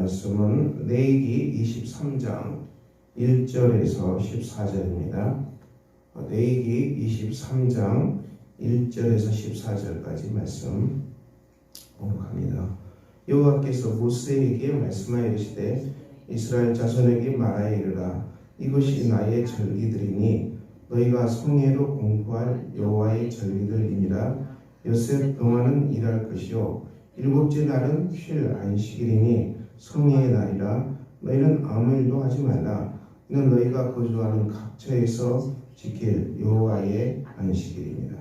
말씀은 레위기 23장 1절에서 14절입니다. 레위기 23장 1절에서 14절까지 말씀 봉독합니다. 여호와께서 모세에게 말씀하여 이르시되 이스라엘 자손에게 말하여 이르라. 이것이 나의 절기들이니 너희가 성회로 공포할 여호와의 절기들이니라. 엿새 동안은 일할 것이요 일곱째 날은 쉴 안식일이니 성회의 날이라. 너희는 아무 일도 하지 말라. 이는 너희가 거주하는 각처에서 지킬 여호와의 안식일입니다.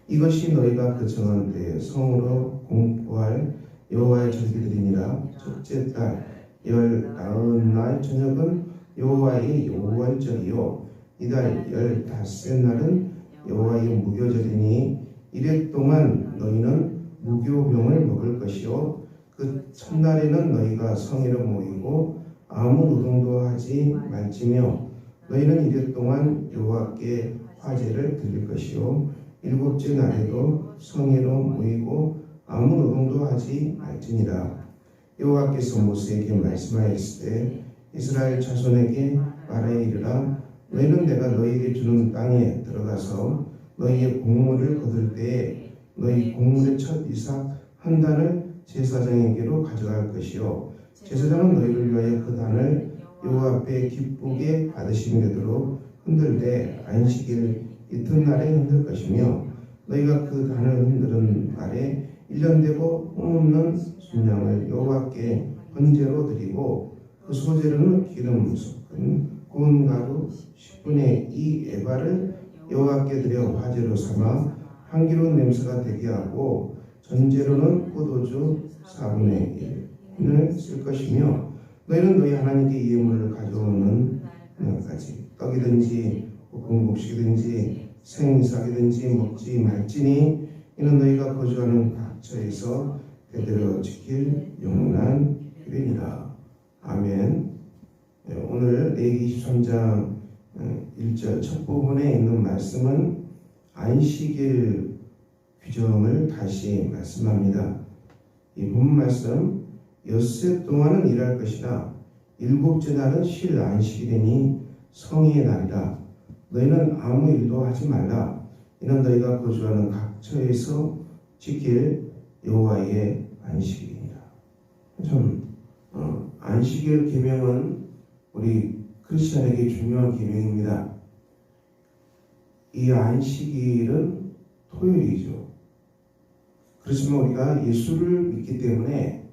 이것이 너희가 그 정한 때에 성으로 공포할 여호와의 절기들이니라. 첫째 달 열나흔 날 저녁은 여호와의 요월절이요 이달 15째 날은 여호와의 무교절이니 이래 동안 너희는 무교병을 먹을 것이요 그 첫날에는 너희가 성회로 모이고 아무 노동도 하지 말지며 너희는 이래 동안 여호와께 화제를 드릴 것이요 일곱째 날에도 성회로 모이고 아무 노동도 하지 말지니라. 여호와께서 모세에게 말씀하였을 때 이스라엘 자손에게 말하여 이르라. 너희는 내가 너희에게 주는 땅에 들어가서 너희의 곡물을 거둘 때에 너희 곡물의 첫 이삭 한 단을 제사장에게로 가져갈 것이요 제사장은 너희를 위하여 그 단을 여호와 앞에 기쁘게 받으시는 되도록 흔들되 안식일 이튿날에 흔들 것이며 너희가 그 단을 흔드는 날에 1년 되고 흠없는 순양을 여호와께 번제로 드리고 그 소재로는 기름 섞은 구운 가루 10분의 2 에바를 여호와께 드려 화제로 삼아 향기로운 냄새가 되게 하고 전제로는 포도주 4분의 1을 쓸 것이며 너희는 너희 하나님께 예물을 가져오는 날까지 떡이든지 볶은 곡식이든지 생이삭이든지 먹지 말지니 이는 너희가 거주하는 각처에서 대대로 지킬 영원한 규례니라. 아멘. 오늘 레위기 23장 1절 첫 부분에 있는 말씀은 안식일 규정을 다시 말씀합니다. 이 본 말씀 엿새 동안은 일할 것이다. 일곱째 날은 쉴 안식일이니 성의의 날이다. 너희는 아무 일도 하지 말라. 이는 너희가 거주하는 각처에서 지킬 여호와의 안식일이니라. 참 안식일 계명은 우리 크리스천에게 중요한 계명입니다. 이 안식일은 토요일이죠. 그렇지만 우리가 예수를 믿기 때문에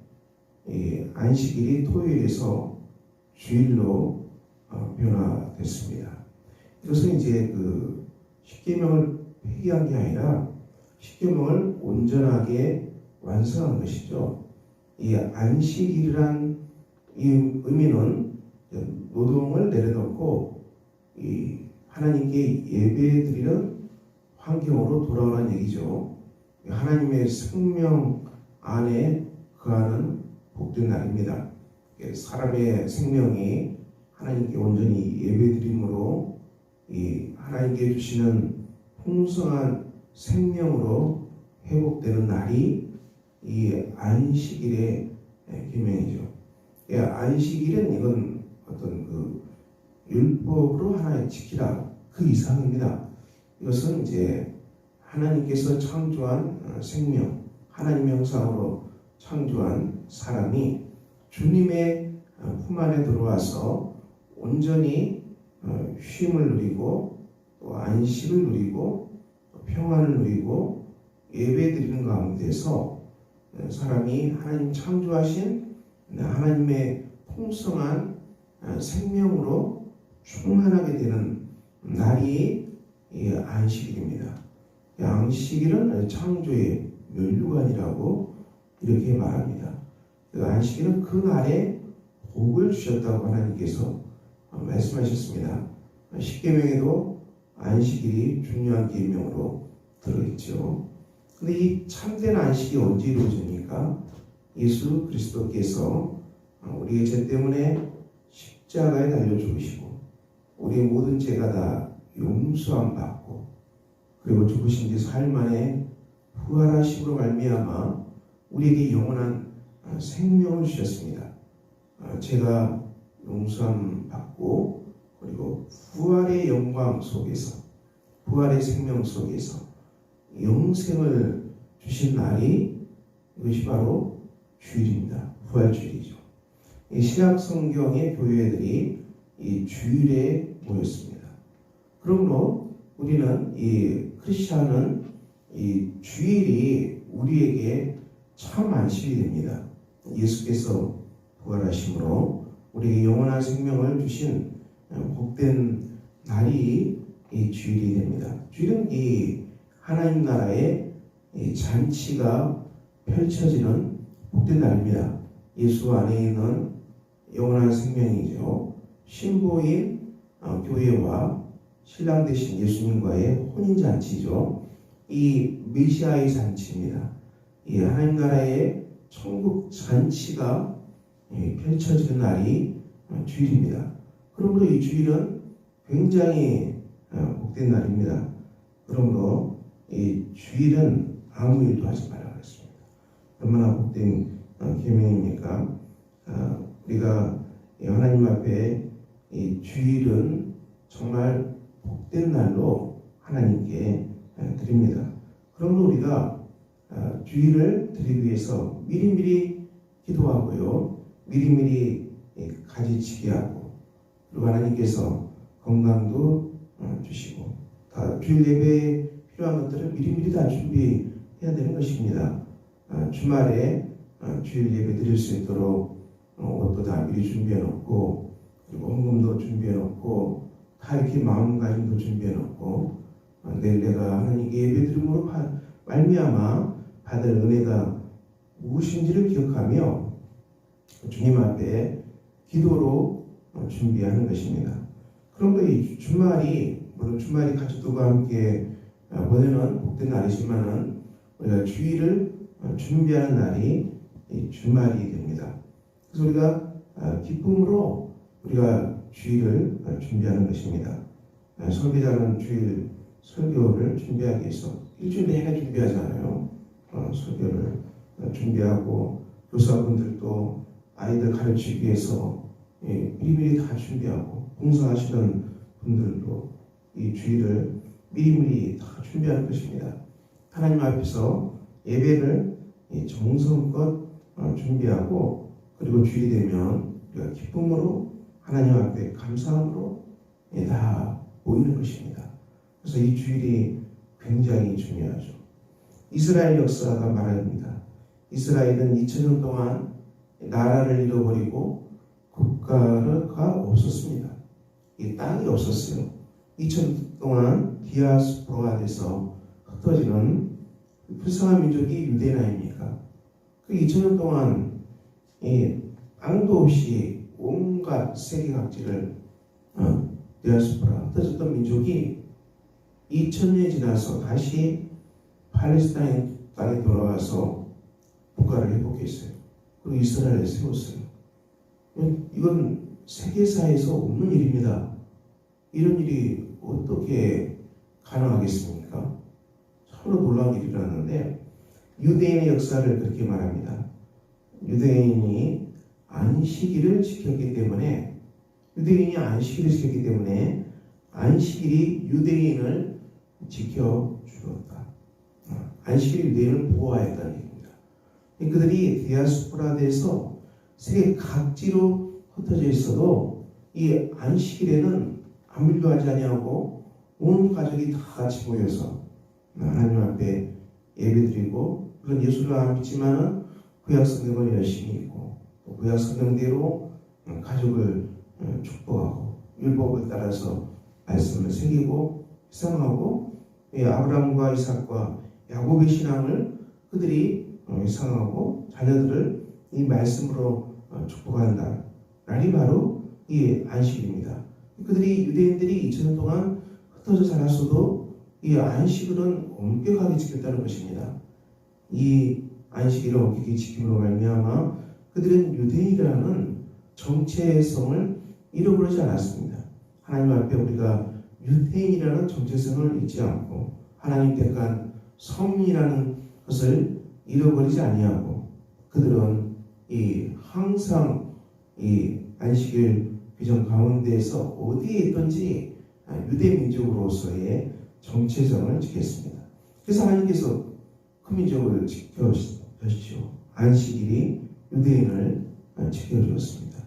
이 안식일이 토요일에서 주일로 변화됐습니다. 이것은 이제 그 십계명을 폐기한 게 아니라 십계명을 온전하게 완성한 것이죠. 이 안식일이란 이 의미는 노동을 내려놓고 이 하나님께 예배드리는 환경으로 돌아오라는 얘기죠. 하나님의 생명 안에 거하는 복된 날입니다. 사람의 생명이 하나님께 온전히 예배드림으로 이 하나님께 주시는 풍성한 생명으로 회복되는 날이 이 안식일의 계명이죠. 안식일은 이건 어떤 그 율법으로 하나의 지키라 그 이상입니다. 이것은 이제 하나님께서 창조한 생명, 하나님의 형상으로 창조한 사람이 주님의 품 안에 들어와서 온전히 쉼을 누리고 또 안식을 누리고 평안을 누리고 예배드리는 가운데서 사람이 하나님 창조하신 하나님의 풍성한 생명으로 충만하게 되는 날이 안식일입니다. 안식일은 창조의 면류관이라고 이렇게 말합니다. 안식일은 그 날에 복을 주셨다고 하나님께서 말씀하셨습니다. 십계명에도 안식일이 중요한 계명으로 들어있죠. 근데 이 참된 안식이 언제 이루어집니까? 예수 그리스도께서 우리의 죄 때문에 십자가에 달려 죽으시고 우리의 모든 죄가 다 용서함 받고 그리고 죽으신 지 사흘 만에 부활하심으로 말미암아 우리에게 영원한 생명을 주셨습니다. 제가 용서함 받고 그리고 부활의 영광 속에서 부활의 생명 속에서 영생을 주신 날이 이것이 바로 주일입니다. 부활주일이죠. 이 신약 성경의 교회들이 이 주일에 모였습니다. 그러므로 우리는 이 크리스천은 이 주일이 우리에게 참 안식이 됩니다. 예수께서 부활하심으로 우리에게 영원한 생명을 주신 복된 날이 이 주일이 됩니다. 주일은 이 하나님 나라의 이 잔치가 펼쳐지는 복된 날입니다. 예수 안에 있는 영원한 생명이죠. 신부인 교회와 신랑 되신 예수님과의 혼인잔치죠. 이 메시아의 잔치입니다. 이 하나님 나라의 천국 잔치가 펼쳐지는 날이 주일입니다. 그러므로 이 주일은 굉장히 복된 날입니다. 그러므로 이 주일은 아무 일도 하지 말라 그랬습니다. 얼마나 복된 계명입니까? 우리가 하나님 앞에 이 주일은 정말 복된 날로 하나님께 드립니다. 그러므로 우리가 주일을 드리기 위해서 미리미리 기도하고요. 미리미리 가지치기 하고 그리고 하나님께서 건강도 주시고 다 주일 예배에 필요한 것들을 미리미리 다 준비해야 되는 것입니다. 주말에 주일 예배 드릴 수 있도록 옷도 다 미리 준비해 놓고 그리고 헌금도 준비해 놓고 다 이렇게 마음가짐도 준비해 놓고 내일 내가 하나님께 예배 드림으로 말미암아 받을 은혜가 무엇인지를 기억하며 주님 앞에 기도로 준비하는 것입니다. 그런데 이 주말이 물론 주말이 가족들과 함께 보내는 복된 날이지만은 우리가 주일을 준비하는 날이 주말이 됩니다. 그래서 우리가 기쁨으로 우리가 주일을 준비하는 것입니다. 설교자는 주일 설교를 준비하기 위해서 일주일 내내 준비하잖아요. 설교를 준비하고 교사분들도 아이들 가르치기 위해서 미리미리 다 준비하고 봉사하시는 분들도 이 주일을 미리미리 다 준비하는 것입니다. 하나님 앞에서 예배를 정성껏 준비하고 그리고 주일이 되면 우리가 기쁨으로 하나님 앞에 감사함으로 다 모이는 것입니다. 그래서 이 주일이 굉장히 중요하죠. 이스라엘 역사가 말합니다. 이스라엘은 2000년 동안 나라를 잃어버리고 국가가 없었습니다. 이 땅이 없었어요. 2000년 동안 디아스포라가 돼서 흩어지는 불쌍한 민족이 유대인 아닙니까? 그 2000년 동안 땅도 없이 온갖 세계 각지를 디아스포라 흩어졌던 민족이 2000년이 지나서 다시 팔레스타인 땅에 돌아와서 국가를 회복했어요. 그리고 이스라엘을 세웠어요. 이건 세계사에서 없는 일입니다. 이런 일이 어떻게 가능하겠습니까? 참으로 놀라운 일이라는데 유대인의 역사를 그렇게 말합니다. 유대인이 안식일을 지켰기 때문에 안식일이 유대인을 지켜주었다. 안식일이 유대인을 보호하였다는 얘기입니다. 그들이 디아스포라에서 세계 각지로 흩어져 있어도 이 안식일에는 아무 일도 하지 아니하고 온 가족이 다 같이 모여서 하나님 앞에 예배드리고 물론 예수를 안 믿지만은 구약 성경을 열심히 읽고 또 구약 성경대로 가족을 축복하고 율법을 따라서 말씀을 새기고 희생하고 아브라함과 이삭과 야곱의 신앙을 그들이 희생하고 자녀들을 이 말씀으로 축복한다. 날이 바로 이 안식입니다. 그들이 유대인들이 2000년 동안 흩어져 살았어도 이 안식일은 엄격하게 지켰다는 것입니다. 이 안식일을 엄격히 지킴으로 말미암아 그들은 유대인이라는 정체성을 잃어버리지 않았습니다. 하나님 앞에 우리가 유대인이라는 정체성을 잊지 않고 하나님 택한 성민이라는 것을 잃어버리지 아니하고 그들은 항상 이 안식일 규정 가운데에서 어디에 있든지 유대 민족으로서의 정체성을 지켰습니다. 그래서 하나님께서 그 민족을 지켜주십시오. 안식일이 유대인을 지켜주었습니다.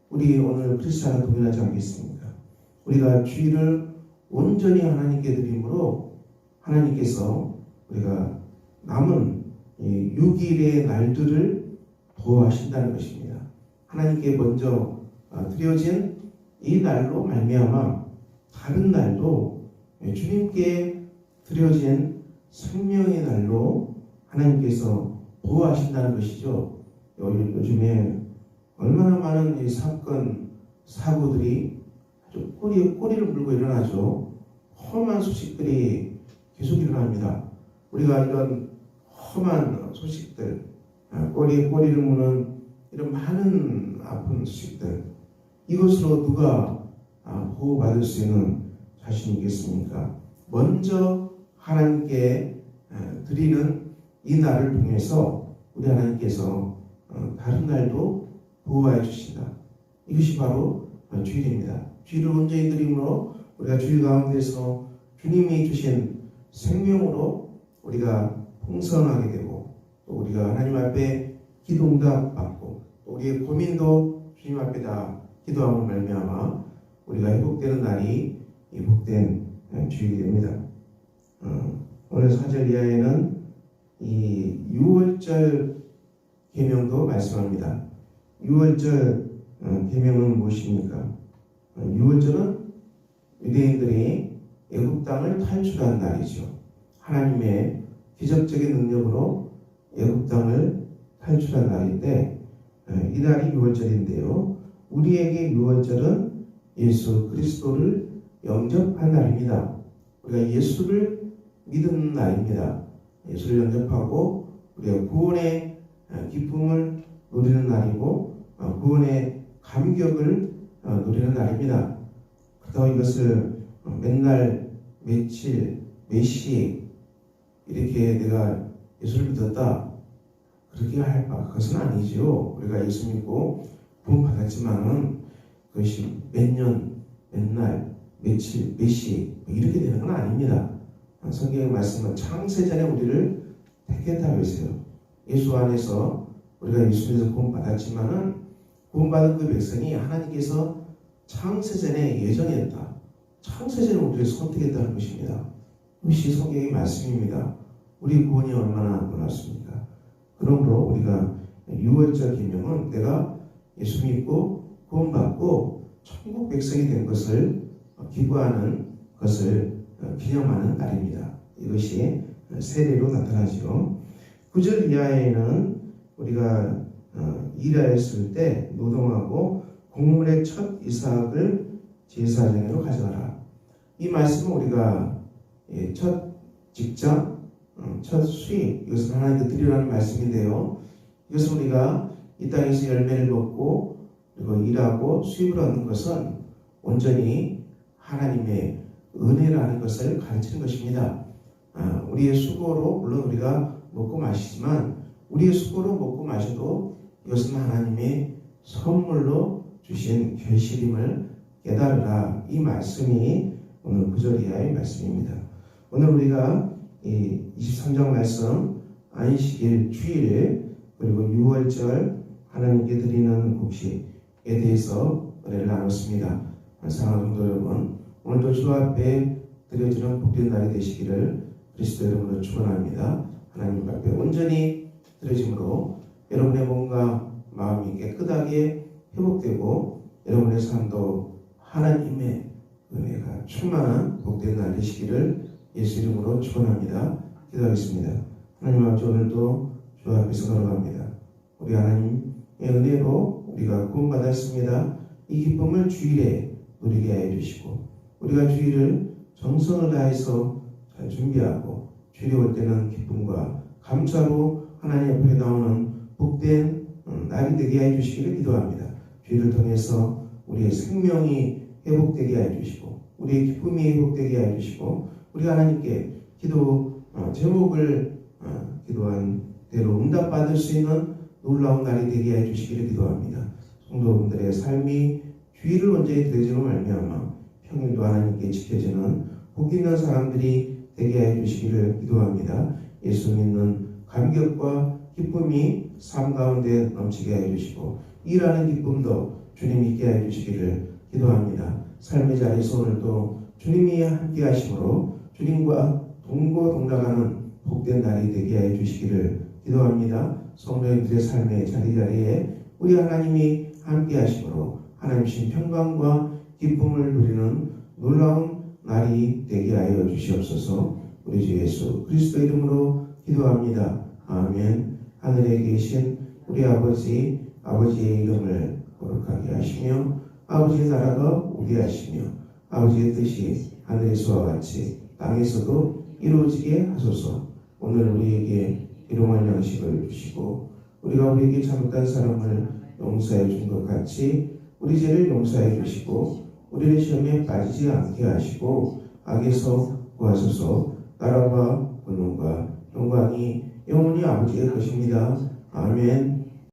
우리 오늘 크리스찬은 동일하지 않겠습니까? 우리가 주일을 온전히 하나님께 드림으로 하나님께서 우리가 남은 6일의 날들을 보호하신다는 것입니다. 하나님께 먼저 드려진 이 날로 말미암아 다른 날도 주님께 드려진 생명의 날로 하나님께서 보호하신다는 것이죠. 요즘에 얼마나 많은 이 사건, 사고들이 아주 꼬리를 물고 일어나죠. 험한 소식들이 계속 일어납니다. 우리가 이런 험한 소식들, 꼬리에 꼬리를 무는 이런 많은 아픈 소식들, 이것으로 누가 보호받을 수 있는 자신이 있겠습니까? 먼저 하나님께 드리는 이 날을 통해서 우리 하나님께서 다른 날도 보호해 주신다. 이것이 바로 주일입니다. 주일을 온전히 드림으로 우리가 주일 가운데서 주님이 주신 생명으로 우리가 풍성하게 되고, 또 우리가 하나님 앞에 기도응답 받고, 또 우리의 고민도 주님 앞에 다 기도함을 말미암아 우리가 회복되는 날이 이 복된 주일이 됩니다. 오늘 사절 이하에는 이 6월절 계명도 말씀합니다. 6월절 계명은 무엇입니까? 6월절은 유대인들이 애굽 땅을 탈출한 날이죠. 하나님의 기적적인 능력으로 애굽 땅을 탈출한 날인데, 이 날이 6월절인데요. 우리에게 6월절은 예수 그리스도를 영접한 날입니다. 우리가 예수를 믿는 날입니다. 예수를 영접하고 우리가 구원의 기쁨을 누리는 날이고, 구원의 감격을 누리는 날입니다. 그렇다고 이것을 맨날 며칠 몇시 이렇게 내가 예수를 믿었다 그렇게 할 것은 아니죠. 우리가 예수 믿고 구원 받았지만은 그것이 몇 년, 몇 날, 며칠, 몇 시 이렇게 되는 건 아닙니다. 성경의 말씀은 창세전에 우리를 택했다고 했어요. 예수 안에서 우리가 예수 믿어서 구원 받았지만은 구원받은 그 백성이 하나님께서 창세전에 예정했다. 창세전에 우리를 선택했다는 것입니다. 이것이 성경의 말씀입니다. 우리 구원이 얼마나 놀랍습니까? 그러므로 우리가 6월절 계명은 내가 예수 믿고 구원받고 천국 백성이 된 것을 기부하는 것을 기념하는 날입니다. 이것이 세례로 나타나죠. 9절 이하에는 우리가 일하였을 때 노동하고 곡물의 첫 이삭을 제사장으로 가져가라. 이 말씀은 우리가 첫 직장, 첫 수입, 이것을 하나님께 드리라는 말씀인데요. 이것은 우리가 이 땅에서 열매를 먹고 그리고 일하고 수입을 얻는 것은 온전히 하나님의 은혜라는 것을 가르치는 것입니다. 우리의 수고로 물론 우리가 먹고 마시지만 우리의 수고로 먹고 마셔도 이것은 하나님의 선물로 주신 결실임을 깨달으라. 이 말씀이 오늘 9절 이하의 말씀입니다. 오늘 우리가 이 23장 말씀 안식일 주일 그리고 6월절 하나님께 드리는 곡식에 대해서 은혜를 나눴습니다. 사랑하는 성도 여러분, 오늘도 주 앞에 드려지는 복된 날이 되시기를 그리스도 이름으로 축원합니다. 하나님 앞에 온전히 드려짐으로 여러분의 몸과 마음이 깨끗하게 회복되고 여러분의 삶도 하나님의 은혜가 충만한 복된 날 되시기를 예수 이름으로 축원합니다. 기도하겠습니다. 하나님 아버지, 오늘도 주 앞에서 걸어갑니다. 우리 하나님의 은혜로 우리가 구원받았습니다. 이 기쁨을 주일에 누리게 해 주시고 우리가 주일을 정성을 다해서 잘 준비하고 주일에 올 때는 기쁨과 감사로 하나님 앞에 나오는 복된 날이 되게 해 주시기를 기도합니다. 주일을 통해서 우리의 생명이 회복되게 해 주시고 우리의 기쁨이 회복되게 해 주시고 우리가 하나님께 기도 제목을 기도한 대로 응답받을 수 있는 놀라운 날이 되게 해 주시기를 기도합니다. 성도분들의 삶이 주의를 온전히 들여지로 말미암아 평일도 하나님께 지켜지는 복 있는 사람들이 되게 해 주시기를 기도합니다. 예수 믿는 감격과 기쁨이 삶 가운데 넘치게 해 주시고 일하는 기쁨도 주님 있게 해 주시기를 기도합니다. 삶의 자리에서 오늘도 주님이 함께 하심으로 주님과 동고동락하는 복된 날이 되게 해 주시기를 기도합니다. 성도님들의 삶의 자리자리에 우리 하나님이 함께 하심으로 하나님신 평강과 기쁨을 누리는 놀라운 날이 되게 하여 주시옵소서. 우리 주 예수 그리스도 이름으로 기도합니다. 아멘. 하늘에 계신 우리 아버지의 이름을 거룩하게 하시며 아버지의 나라가 오게 하시며 아버지의 뜻이 하늘에서와 같이 땅에서도 이루어지게 하소서. 오늘 우리에게 일용할 양식을 주시고 우리가 우리에게 잘못한 사람을 용서해 준 것 같이 우리 죄를 용서해 주시고 우리를 시험에 빠지지 않게 하시고 악에서 구하소서. 나라와 권능과 영광이 영원히 아버지의 것입니다. 아멘.